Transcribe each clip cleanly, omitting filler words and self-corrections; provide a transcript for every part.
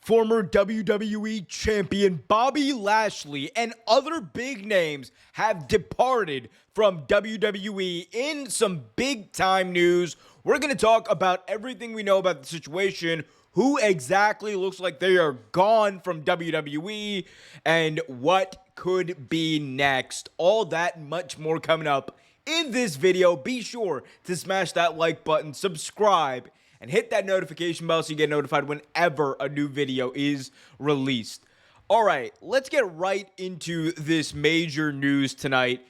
Former WWE champion Bobby Lashley and other big names have departed from WWE in some big time news. We're going to talk about everything we know about the situation, who exactly looks like they are gone from WWE, and what could be next. All that and much more coming up in this video. Be sure to smash that like button, subscribe, and hit that notification bell so you get notified whenever a new video is released. All right, let's get right into this major news tonight.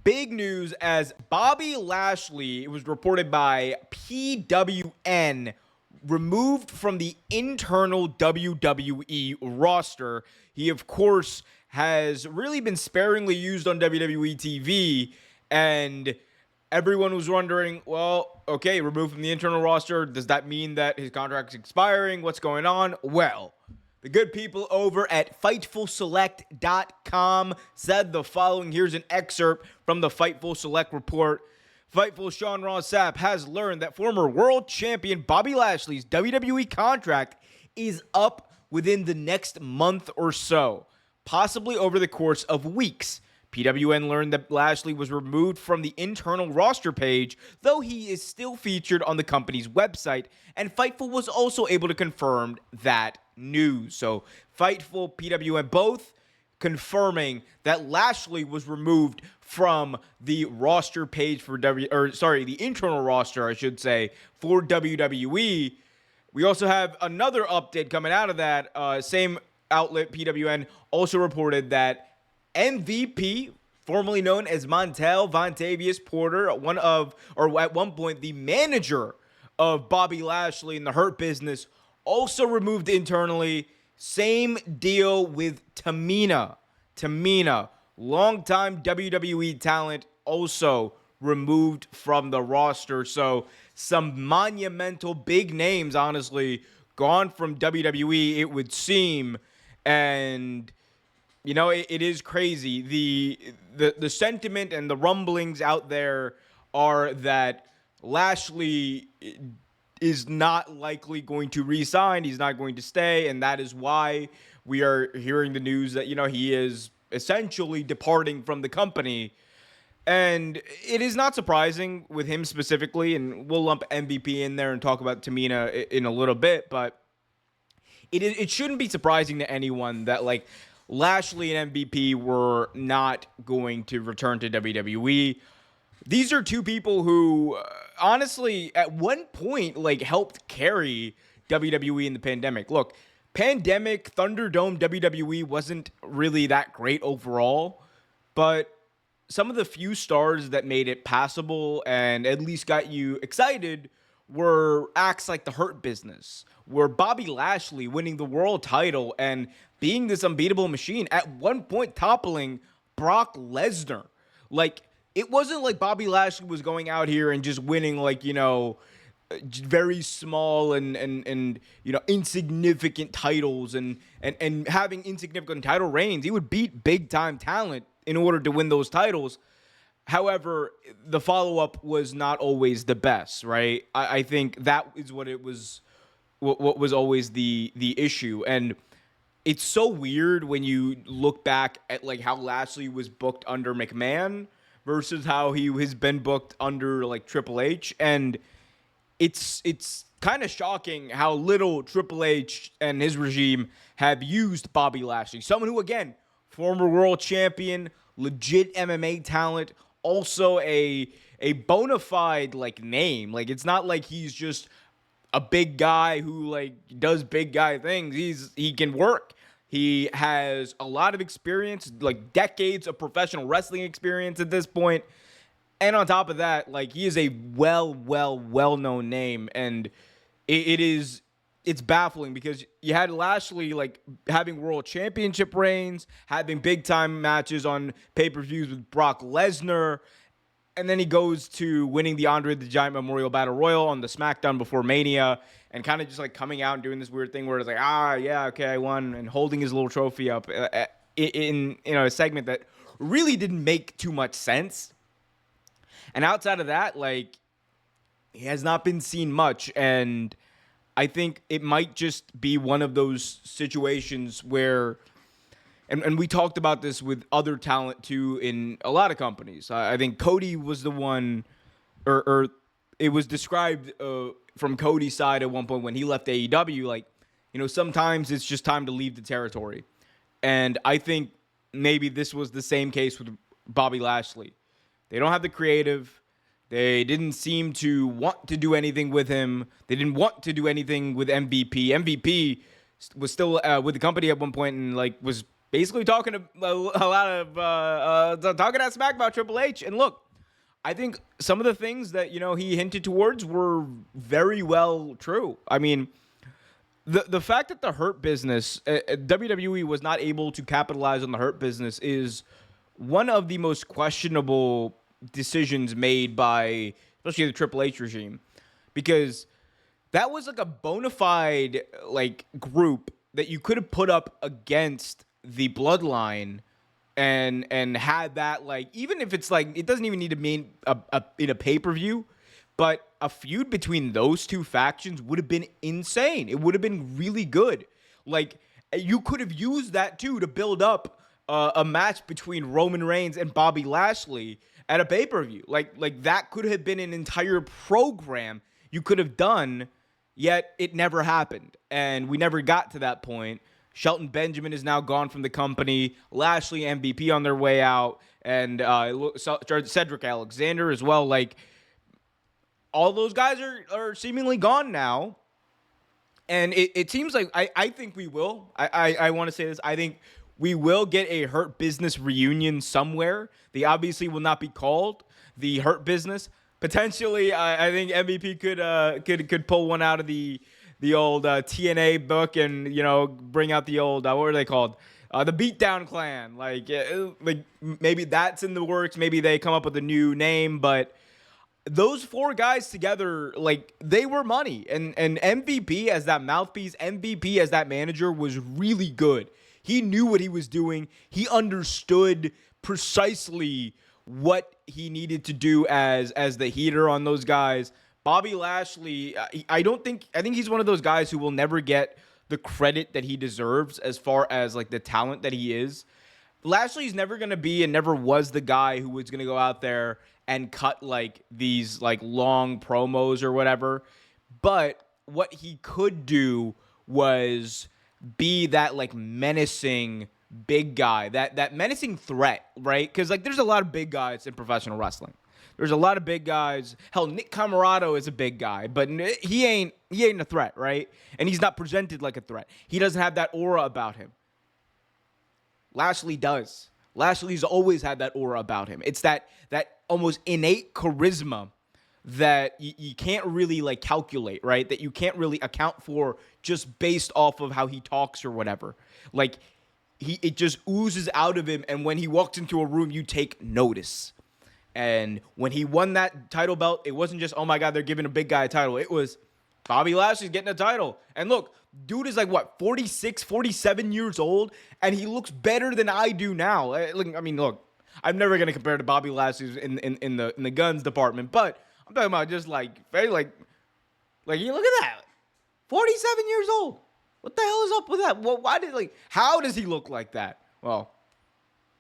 Big news as Bobby Lashley, it was reported by PWN, removed from the internal WWE roster. He, of course, has really been sparingly used on WWE TV, and everyone was wondering, well, okay, removed from the internal roster. Does that mean that his contract's expiring? What's going on? Well, the good people over at FightfulSelect.com said the following. Here's an excerpt from the Fightful Select report. Fightful Sean Ross Sapp has learned that former world champion Bobby Lashley's WWE contract is up within the next month or so, possibly over the course of weeks. PWN learned that Lashley was removed from the internal roster page, though he is still featured on the company's website, and Fightful was also able to confirm that news. So Fightful, PWN, both confirming that Lashley was removed from the roster page for the internal roster, I should say, for WWE. We also have another update coming out of that. Same outlet, PWN, also reported that MVP, formerly known as Montel Vontavious Porter, at one point the manager of Bobby Lashley in the Hurt Business, also removed internally. Same deal with Tamina. Tamina, longtime WWE talent, also removed from the roster. So some monumental big names, honestly, gone from WWE, it would seem. And you know, it is crazy. The sentiment and the rumblings out there are that Lashley is not likely going to re-sign. He's not going to stay, and that is why we are hearing the news that, you know, he is essentially departing from the company. And it is not surprising with him specifically, and we'll lump MVP in there and talk about Tamina in a little bit, but it shouldn't be surprising to anyone that, like, Lashley and MVP were not going to return to WWE. These are two people who, honestly, at one point, like, helped carry WWE in the pandemic. Look, pandemic, Thunderdome, WWE wasn't really that great overall, but some of the few stars that made it passable and at least got you excited were acts like the Hurt Business, where Bobby Lashley winning the world title and being this unbeatable machine, at one point toppling Brock Lesnar. Like, it wasn't like Bobby Lashley was going out here and just winning, like, you know, very small and you know, insignificant titles and having insignificant title reigns. He would beat big time talent in order to win those titles. However, the follow-up was not always the best, right? I think that is what was always the issue. And it's so weird when you look back at, like, how Lashley was booked under McMahon versus how he has been booked under, like, Triple H. And it's kind of shocking how little Triple H and his regime have used Bobby Lashley. Someone who, again, former world champion, legit MMA talent, also a bona fide, like, name. Like, it's not like he's just a big guy who, like, does big guy things. He can work. He has a lot of experience, like decades of professional wrestling experience at this point. And on top of that, like, he is a well-known name. And it's baffling because you had Lashley, like, having world championship reigns, having big-time matches on pay-per-views with Brock Lesnar, and then he goes to winning the Andre the Giant Memorial Battle Royal on the SmackDown before Mania, and kind of just, like, coming out and doing this weird thing where it's like, yeah, okay, I won, and holding his little trophy up in you know, a segment that really didn't make too much sense. And outside of that, like, he has not been seen much, and I think it might just be one of those situations where, and we talked about this with other talent too in a lot of companies. I think Cody was the one, or it was described from Cody's side at one point when he left AEW, like, sometimes it's just time to leave the territory. And I think maybe this was the same case with Bobby Lashley. They don't have the creative. They didn't seem to want to do anything with him. They didn't want to do anything with MVP. MVP was still with the company at one point and was basically talking a lot of talking that smack about Triple H. And look, I think some of the things that he hinted towards were very well true. I mean, the fact that the Hurt Business, WWE was not able to capitalize on the Hurt Business is one of the most questionable decisions made by especially the Triple H regime, because that was a bona fide group that you could have put up against the Bloodline and had that, even if it's it doesn't even need to mean in a pay-per-view, but a feud between those two factions would have been insane. It would have been really good. You could have used that too to build up a match between Roman Reigns and Bobby Lashley at a pay-per-view. That could have been an entire program you could have done, yet it never happened. And we never got to that point. Shelton Benjamin is now gone from the company. Lashley, MVP on their way out. And Cedric Alexander as well. All those guys are seemingly gone now. And it seems like I think we will. I want to say this. I think we will get a Hurt Business reunion somewhere. They obviously will not be called the Hurt Business. Potentially, I think MVP could pull one out of the old TNA book and bring out the old what are they called? The Beatdown Clan. Maybe that's in the works. Maybe they come up with a new name, but those four guys together, they were money. And MVP as that mouthpiece, MVP as that manager was really good. He knew what he was doing. He understood precisely what he needed to do as the heater on those guys. Bobby Lashley, I think he's one of those guys who will never get the credit that he deserves as far as the talent that he is. Lashley's never going to be and never was the guy who was going to go out there and cut these long promos or whatever. But what he could do was be that menacing big guy, that menacing threat, right? Because there's a lot of big guys in professional wrestling. There's a lot of big guys. Hell, Nick Camarado is a big guy, but he ain't a threat, right? And he's not presented like a threat. He doesn't have that aura about him. Lashley does. Lashley's always had that aura about him. It's that almost innate charisma that you can't really calculate, right? That you can't really account for just based off of how he talks or whatever. It just oozes out of him, and when he walks into a room, you take notice. And when he won that title belt, it wasn't just, oh my God, they're giving a big guy a title. It was Bobby Lashley's getting a title. And look, dude is 46, 47 years old, and he looks better than I do now. Look, I'm never gonna compare to Bobby Lashley in the guns department, but I'm talking about just very you look at that, 47 years old. What the hell is up with that? Well, how does he look like that? Well,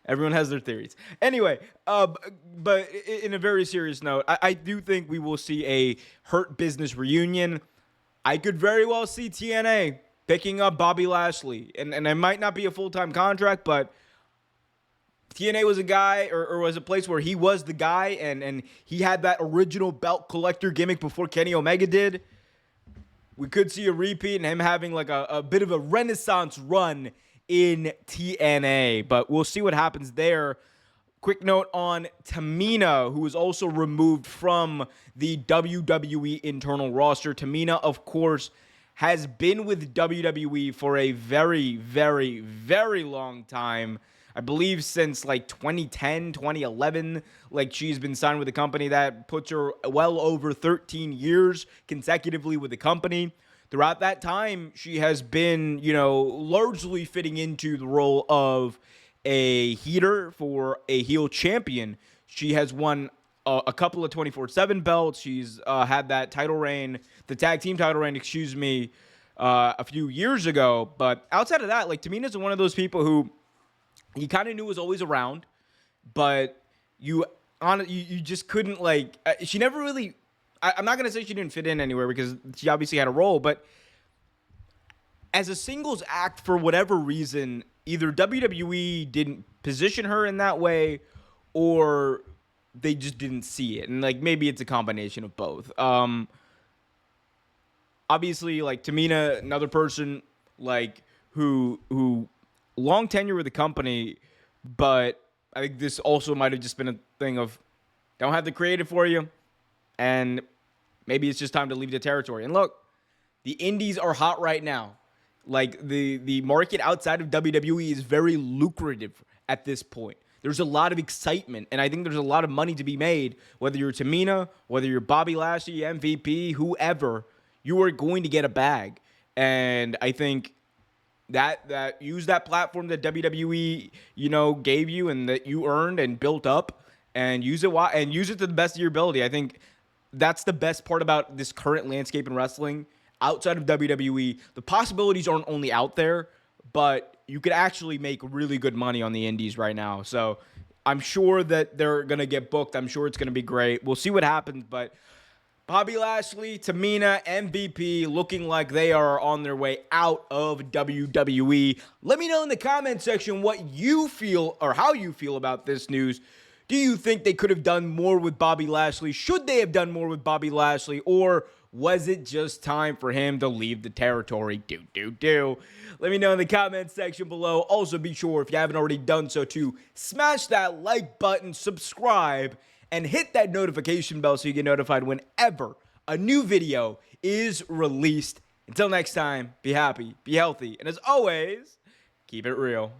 everyone has their theories. Anyway, but in a very serious note, I do think we will see a Hurt Business reunion. I could very well see TNA picking up Bobby Lashley. And it might not be a full-time contract, but TNA was a guy or was a place where he was the guy and he had that original belt collector gimmick before Kenny Omega did. We could see a repeat and him having a bit of a renaissance run in TNA, but we'll see what happens there. Quick note on Tamina, who was also removed from the WWE internal roster. Tamina, of course, has been with WWE for a very, very, very long time. I believe since 2010, 2011, she's been signed with the company. That puts her well over 13 years consecutively with the company. Throughout that time, she has been, largely fitting into the role of a heater for a heel champion. She has won a couple of 24/7 belts. She's had that title reign, the tag team title reign, a few years ago. But outside of that, like, Tamina's one of those people who you kind of knew was always around, but you just couldn't, like, she never really, I'm not going to say she didn't fit in anywhere because she obviously had a role, but as a singles act, for whatever reason, either WWE didn't position her in that way or they just didn't see it. And, like, maybe it's a combination of both. Obviously, like, Tamina, another person, like, who long tenure with the company, but I think this also might have just been a thing of don't have the creative for you, and maybe it's just time to leave the territory. And look, the indies are hot right now. Like, the market outside of WWE is very lucrative at this point. There's a lot of excitement, and I think there's a lot of money to be made. Whether you're Tamina, whether you're Bobby Lashley, MVP, whoever, you are going to get a bag. And I think that use that platform that WWE, gave you and that you earned and built up, and use it to the best of your ability. I think that's the best part about this current landscape in wrestling. Outside of WWE, the possibilities aren't only out there, but you could actually make really good money on the indies right now. So I'm sure that they're going to get booked. I'm sure it's going to be great. We'll see what happens, but Bobby Lashley, Tamina, MVP looking like they are on their way out of WWE. Let me know in the comment section what you feel or how you feel about this news. Do you think they could have done more with Bobby Lashley? Should they have done more with Bobby Lashley? Or was it just time for him to leave the territory? Let me know in the comment section below. Also, be sure, if you haven't already done so, to smash that like button, subscribe, and hit that notification bell so you get notified whenever a new video is released. Until next time, be happy, be healthy, and as always, keep it real.